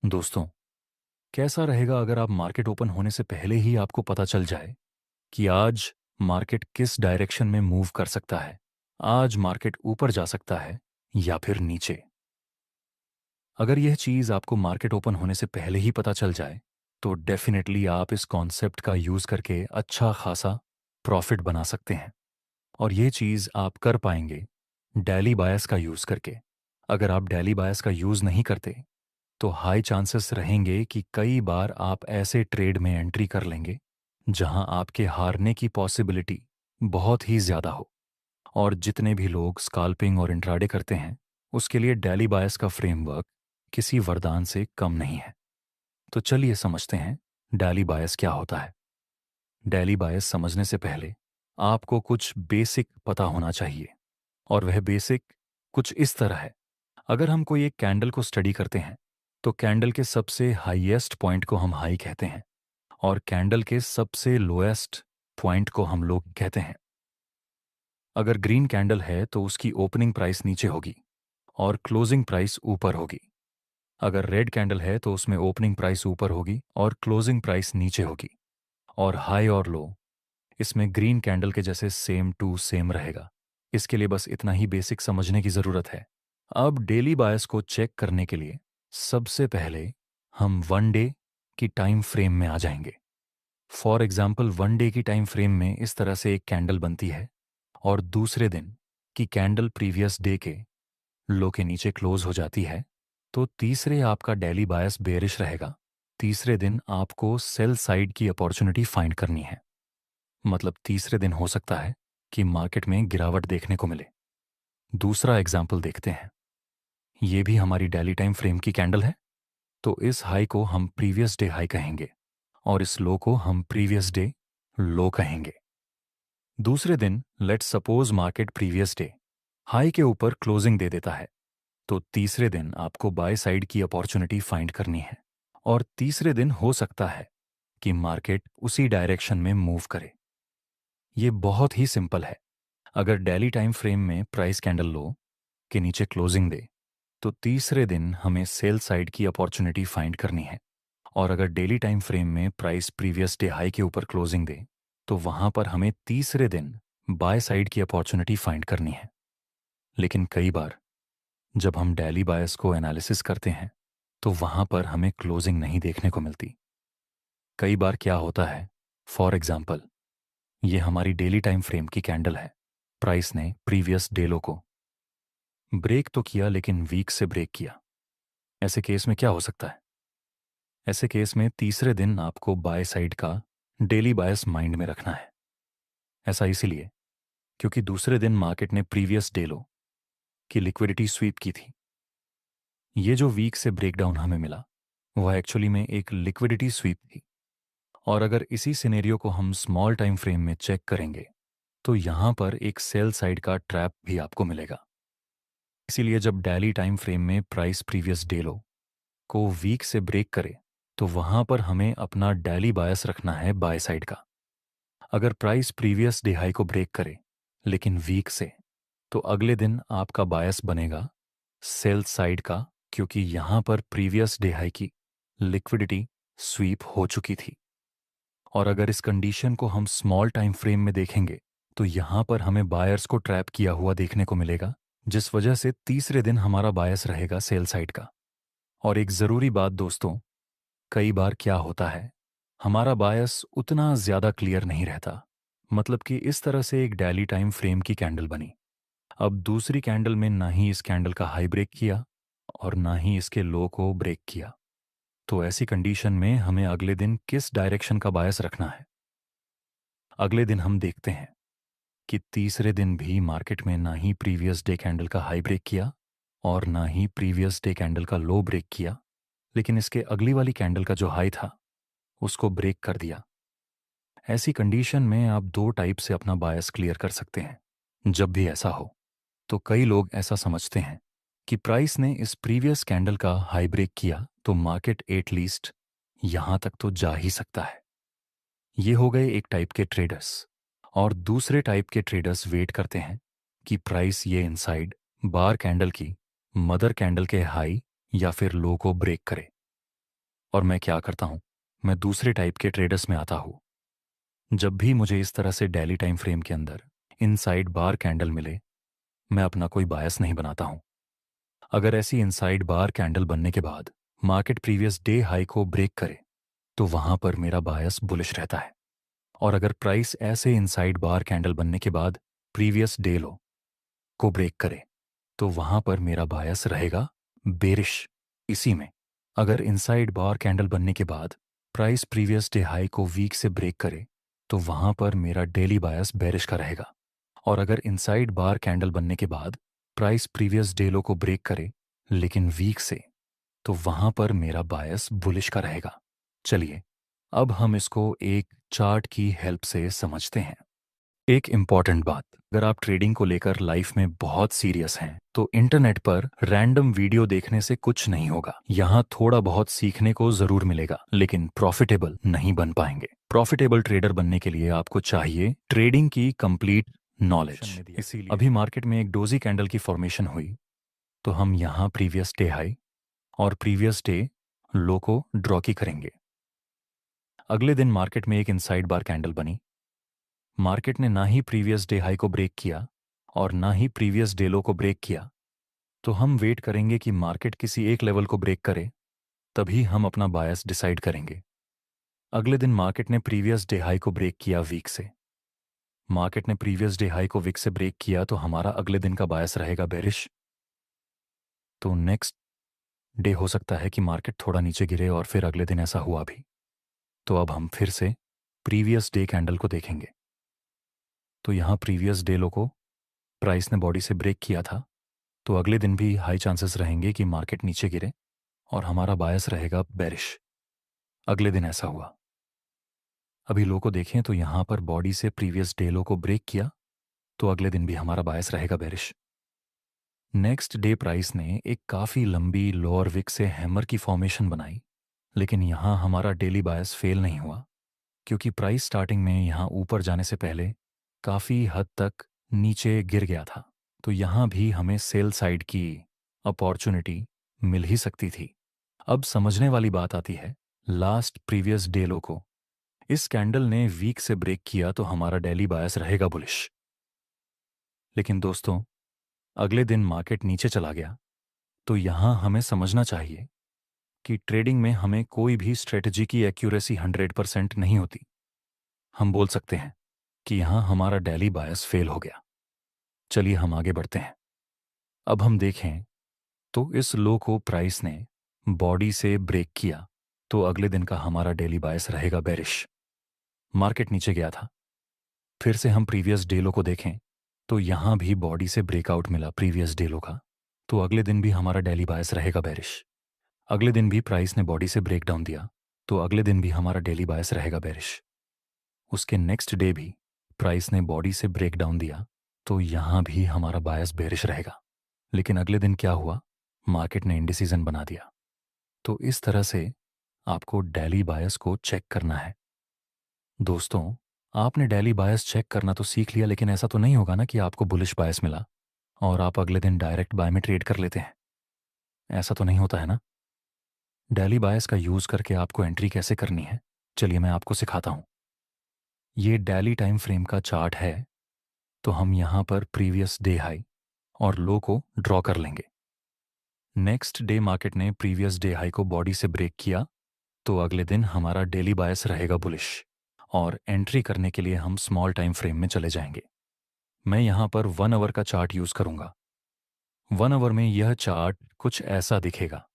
दोस्तों, कैसा रहेगा अगर आप मार्केट ओपन होने से पहले ही आपको पता चल जाए कि आज मार्केट किस डायरेक्शन में मूव कर सकता है। आज मार्केट ऊपर जा सकता है या फिर नीचे। अगर यह चीज़ आपको मार्केट ओपन होने से पहले ही पता चल जाए तो डेफिनेटली आप इस कॉन्सेप्ट का यूज़ करके अच्छा खासा प्रॉफिट बना सकते हैं। और ये चीज़ आप कर पाएंगे डेली बायस का यूज़ करके। अगर आप डेली बायस का यूज़ नहीं करते तो हाई चांसेस रहेंगे कि कई बार आप ऐसे ट्रेड में एंट्री कर लेंगे जहां आपके हारने की पॉसिबिलिटी बहुत ही ज़्यादा हो। और जितने भी लोग स्काल्पिंग और इंट्राडे करते हैं उसके लिए डेली बायस का फ्रेमवर्क किसी वरदान से कम नहीं है। तो चलिए समझते हैं डेली बायस क्या होता है। डेली बायस समझने से पहले आपको कुछ बेसिक पता होना चाहिए, और वह बेसिक कुछ इस तरह है। अगर हम कोई एक कैंडल को स्टडी करते हैं तो कैंडल के सबसे हाईएस्ट पॉइंट को हम हाई कहते हैं और कैंडल के सबसे लोएस्ट पॉइंट को हम लो कहते हैं। अगर ग्रीन कैंडल है तो उसकी ओपनिंग प्राइस नीचे होगी और क्लोजिंग प्राइस ऊपर होगी। अगर रेड कैंडल है तो उसमें ओपनिंग प्राइस ऊपर होगी और क्लोजिंग प्राइस नीचे होगी। और हाई और लो इसमें ग्रीन कैंडल के जैसे सेम टू सेम रहेगा। इसके लिए बस इतना ही बेसिक समझने की ज़रूरत है। अब डेली बायस को चेक करने के लिए सबसे पहले हम वन डे की टाइम फ्रेम में आ जाएंगे। फॉर एग्जाम्पल वन डे की टाइम फ्रेम में इस तरह से एक कैंडल बनती है और दूसरे दिन की कैंडल प्रीवियस डे के लो के नीचे क्लोज हो जाती है, तो तीसरे आपका डेली बायस बेरिश रहेगा। तीसरे दिन आपको सेल साइड की अपॉर्चुनिटी फाइंड करनी है। मतलब तीसरे दिन हो सकता है कि मार्केट में गिरावट देखने को मिले। दूसरा एग्जाम्पल देखते हैं। ये भी हमारी डेली टाइम फ्रेम की कैंडल है, तो इस हाई को हम प्रीवियस डे हाई कहेंगे और इस लो को हम प्रीवियस डे लो कहेंगे। दूसरे दिन let's suppose market previous day high के ऊपर क्लोजिंग दे देता है, तो तीसरे दिन आपको बाय साइड की अपॉर्चुनिटी फाइंड करनी है। और तीसरे दिन हो सकता है कि मार्केट उसी डायरेक्शन में मूव करे। ये बहुत ही सिंपल है। अगर डेली टाइम फ्रेम में प्राइस कैंडल लो के नीचे क्लोजिंग दे तो तीसरे दिन हमें सेल साइड की अपॉर्चुनिटी फाइंड करनी है। और अगर डेली टाइम फ्रेम में प्राइस प्रीवियस डे हाई के ऊपर क्लोजिंग दे तो वहां पर हमें तीसरे दिन बाय साइड की अपॉर्चुनिटी फाइंड करनी है। लेकिन कई बार जब हम डेली बायस को एनालिसिस करते हैं तो वहां पर हमें क्लोजिंग नहीं देखने को मिलती। कई बार क्या होता है, फॉर एग्जाम्पल ये हमारी डेली टाइम फ्रेम की कैंडल है। प्राइस ने प्रीवियस डे लो को ब्रेक तो किया लेकिन वीक से ब्रेक किया। ऐसे केस में क्या हो सकता है? ऐसे केस में तीसरे दिन आपको बाय साइड का डेली बायस माइंड में रखना है। ऐसा इसीलिए क्योंकि दूसरे दिन मार्केट ने प्रीवियस डे लो की लिक्विडिटी स्वीप की थी। ये जो वीक से ब्रेकडाउन हमें मिला वह एक्चुअली में एक लिक्विडिटी स्वीप थी। और अगर इसी सिनेरियो को हम स्मॉल टाइम फ्रेम में चेक करेंगे तो यहां पर एक सेल साइड का ट्रैप भी आपको मिलेगा। इसीलिए जब डेली टाइम फ्रेम में प्राइस प्रीवियस डे लो को वीक से ब्रेक करे तो वहां पर हमें अपना डेली बायस रखना है बाय साइड का। अगर प्राइस प्रीवियस डे हाई को ब्रेक करे लेकिन वीक से, तो अगले दिन आपका बायस बनेगा सेल साइड का, क्योंकि यहां पर प्रीवियस डे हाई की लिक्विडिटी स्वीप हो चुकी थी। और अगर इस कंडीशन को हम स्मॉल टाइम फ्रेम में देखेंगे तो यहां पर हमें बायर्स को ट्रैप किया हुआ देखने को मिलेगा, जिस वजह से तीसरे दिन हमारा बायस रहेगा सेल साइड का। और एक ज़रूरी बात दोस्तों, कई बार क्या होता है, हमारा बायस उतना ज़्यादा क्लियर नहीं रहता। मतलब कि इस तरह से एक डेली टाइम फ्रेम की कैंडल बनी। अब दूसरी कैंडल में ना ही इस कैंडल का हाई ब्रेक किया और ना ही इसके लो को ब्रेक किया। तो ऐसी कंडीशन में हमें अगले दिन किस डायरेक्शन का बायस रखना है? अगले दिन हम देखते हैं कि तीसरे दिन भी मार्केट में ना ही प्रीवियस डे कैंडल का हाई ब्रेक किया और ना ही प्रीवियस डे कैंडल का लो ब्रेक किया, लेकिन इसके अगली वाली कैंडल का जो हाई था उसको ब्रेक कर दिया। ऐसी कंडीशन में आप दो टाइप से अपना बायस क्लियर कर सकते हैं। जब भी ऐसा हो तो कई लोग ऐसा समझते हैं कि प्राइस ने इस प्रीवियस कैंडल का हाई ब्रेक किया तो मार्केट एटलीस्ट यहां तक तो जा ही सकता है। ये हो गए एक टाइप के ट्रेडर्स। और दूसरे टाइप के ट्रेडर्स वेट करते हैं कि प्राइस ये इनसाइड बार कैंडल की मदर कैंडल के हाई या फिर लो को ब्रेक करे। और मैं क्या करता हूँ, मैं दूसरे टाइप के ट्रेडर्स में आता हूँ। जब भी मुझे इस तरह से डेली टाइम फ्रेम के अंदर इनसाइड बार कैंडल मिले, मैं अपना कोई बायस नहीं बनाता हूँ। अगर ऐसी इनसाइड बार कैंडल बनने के बाद मार्केट प्रीवियस डे हाई को ब्रेक करे, तो वहां पर मेरा बायस बुलिश रहता है। और अगर प्राइस ऐसे इनसाइड बार कैंडल बनने के बाद प्रीवियस डे लो को ब्रेक करे, तो वहां पर मेरा बायस रहेगा बेरिश। इसी में अगर इनसाइड बार कैंडल बनने के बाद प्राइस प्रीवियस डे हाई को वीक से ब्रेक करे, तो वहां पर मेरा डेली बायस बेरिश का रहेगा। और अगर इनसाइड बार कैंडल बनने के बाद प्राइस प्रीवियस डे लो को ब्रेक करे लेकिन वीक से, तो वहां पर मेरा बायस बुलिश का रहेगा। चलिए अब हम इसको एक चार्ट की हेल्प से समझते हैं। एक इम्पॉर्टेंट बात, अगर आप ट्रेडिंग को लेकर लाइफ में बहुत सीरियस हैं, तो इंटरनेट पर रैंडम वीडियो देखने से कुछ नहीं होगा। यहाँ थोड़ा बहुत सीखने को जरूर मिलेगा, लेकिन प्रॉफिटेबल नहीं बन पाएंगे। प्रॉफिटेबल ट्रेडर बनने के लिए आपको चाहिए ट्रेडिंग की कंप्लीट नॉलेज। इसीलिए अभी मार्केट में एक डोजी कैंडल की फॉर्मेशन हुई, तो हम यहाँ प्रीवियस डे हाई और प्रीवियस डे लो को ड्रॉ की करेंगे। अगले दिन मार्केट में एक इनसाइड बार कैंडल बनी। मार्केट ने ना ही प्रीवियस डे हाई को ब्रेक किया और ना ही प्रीवियस डे लो को ब्रेक किया, तो हम वेट करेंगे कि मार्केट किसी एक लेवल को ब्रेक करे, तभी हम अपना बायस डिसाइड करेंगे। अगले दिन मार्केट ने प्रीवियस डे हाई को ब्रेक किया वीक से। मार्केट ने प्रीवियस डे हाई को वीक से ब्रेक किया, तो हमारा अगले दिन का बायस रहेगा बेरिश। तो नेक्स्ट डे हो सकता है कि मार्केट थोड़ा नीचे गिरे और फिर अगले दिन ऐसा हुआ भी। तो अब हम फिर से प्रीवियस डे कैंडल को देखेंगे। तो यहाँ प्रीवियस डे लो को प्राइस ने बॉडी से ब्रेक किया था, तो अगले दिन भी हाई चांसेस रहेंगे कि मार्केट नीचे गिरे और हमारा बायस रहेगा बेरिश। अगले दिन ऐसा हुआ। अभी लो को देखें तो यहाँ पर बॉडी से प्रीवियस डे लो को ब्रेक किया, तो अगले दिन भी हमारा बायस रहेगा बेरिश। नेक्स्ट डे प्राइस ने एक काफ़ी लंबी लोअर विक से हैमर की फॉर्मेशन बनाई, लेकिन यहाँ हमारा डेली बायस फेल नहीं हुआ, क्योंकि प्राइस स्टार्टिंग में यहाँ ऊपर जाने से पहले काफ़ी हद तक नीचे गिर गया था। तो यहाँ भी हमें सेल साइड की अपॉर्चुनिटी मिल ही सकती थी। अब समझने वाली बात आती है लास्ट प्रीवियस डे लो को। इस कैंडल ने वीक से ब्रेक किया, तो हमारा डेली बायस रहेगा बुलिश। लेकिन दोस्तों, अगले दिन मार्केट नीचे चला गया, तो यहाँ हमें समझना चाहिए कि ट्रेडिंग में हमें कोई भी स्ट्रेटजी की एक्यूरेसी 100% नहीं होती। हम बोल सकते हैं कि यहाँ हमारा डेली बायस फेल हो गया। चलिए हम आगे बढ़ते हैं। अब हम देखें तो इस लो को प्राइस ने बॉडी से ब्रेक किया, तो अगले दिन का हमारा डेली बायस रहेगा बेरिश। मार्केट नीचे गया था। फिर से हम प्रीवियस डे लो को देखें तो यहाँ भी बॉडी से ब्रेकआउट मिला प्रीवियस डे लो का, तो अगले दिन भी हमारा डेली बायस रहेगा बेरिश। अगले दिन भी प्राइस ने बॉडी से ब्रेक डाउन दिया, तो अगले दिन भी हमारा डेली बायस रहेगा बेरिश। उसके नेक्स्ट डे भी प्राइस ने बॉडी से ब्रेक डाउन दिया, तो यहाँ भी हमारा बायस बेरिश रहेगा। लेकिन अगले दिन क्या हुआ, मार्केट ने इंडिसीजन बना दिया। तो इस तरह से आपको डेली बायस को चेक करना है। दोस्तों, आपने डेली बायस चेक करना तो सीख लिया, लेकिन ऐसा तो नहीं होगा ना कि आपको बुलिश बायस मिला और आप अगले दिन डायरेक्ट बाय में ट्रेड कर लेते हैं। ऐसा तो नहीं होता है ना। डेली बायस का यूज करके आपको एंट्री कैसे करनी है, चलिए मैं आपको सिखाता हूं। ये डेली टाइम फ्रेम का चार्ट है, तो हम यहां पर प्रीवियस डे हाई और लो को ड्रॉ कर लेंगे। नेक्स्ट डे मार्केट ने प्रीवियस डे हाई को बॉडी से ब्रेक किया, तो अगले दिन हमारा डेली बायस रहेगा बुलिश और एंट्री करने के लिए हम स्मॉल टाइम फ्रेम में चले जाएंगे। मैं यहां पर 1 आवर का चार्ट यूज करूंगा। 1 आवर में यह चार्ट कुछ ऐसा दिखेगा।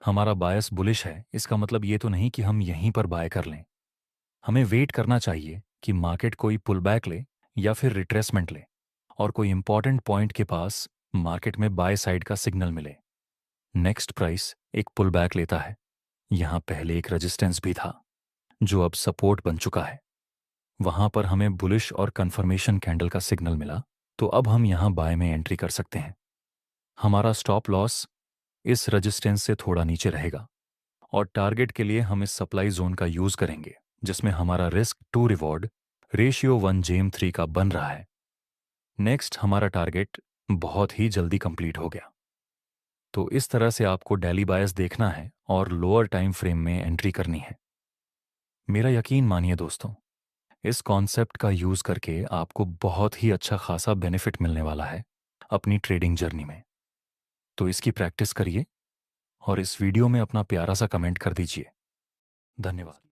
हमारा बायस बुलिश है, इसका मतलब ये तो नहीं कि हम यहीं पर बाय कर लें। हमें वेट करना चाहिए कि मार्केट कोई पुल बैक ले या फिर रिट्रेसमेंट ले और कोई इंपॉर्टेंट पॉइंट के पास मार्केट में बाय साइड का सिग्नल मिले। नेक्स्ट प्राइस एक पुल बैक लेता है। यहां पहले एक रेजिस्टेंस भी था जो अब सपोर्ट बन चुका है। वहां पर हमें बुलिश और कंफर्मेशन कैंडल का सिग्नल मिला, तो अब हम यहां बाय में एंट्री कर सकते हैं। हमारा स्टॉप लॉस इस रेजिस्टेंस से थोड़ा नीचे रहेगा और टारगेट के लिए हम इस सप्लाई जोन का यूज करेंगे, जिसमें हमारा रिस्क टू रिवॉर्ड रेशियो 1:3 का बन रहा है। नेक्स्ट हमारा टारगेट बहुत ही जल्दी कंप्लीट हो गया। तो इस तरह से आपको डेली बायस देखना है और लोअर टाइम फ्रेम में एंट्री करनी है। मेरा यकीन मानिए दोस्तों, इस कॉन्सेप्ट का यूज़ करके आपको बहुत ही अच्छा खासा बेनिफिट मिलने वाला है अपनी ट्रेडिंग जर्नी में। तो इसकी प्रैक्टिस करिए और इस वीडियो में अपना प्यारा सा कमेंट कर दीजिए। धन्यवाद।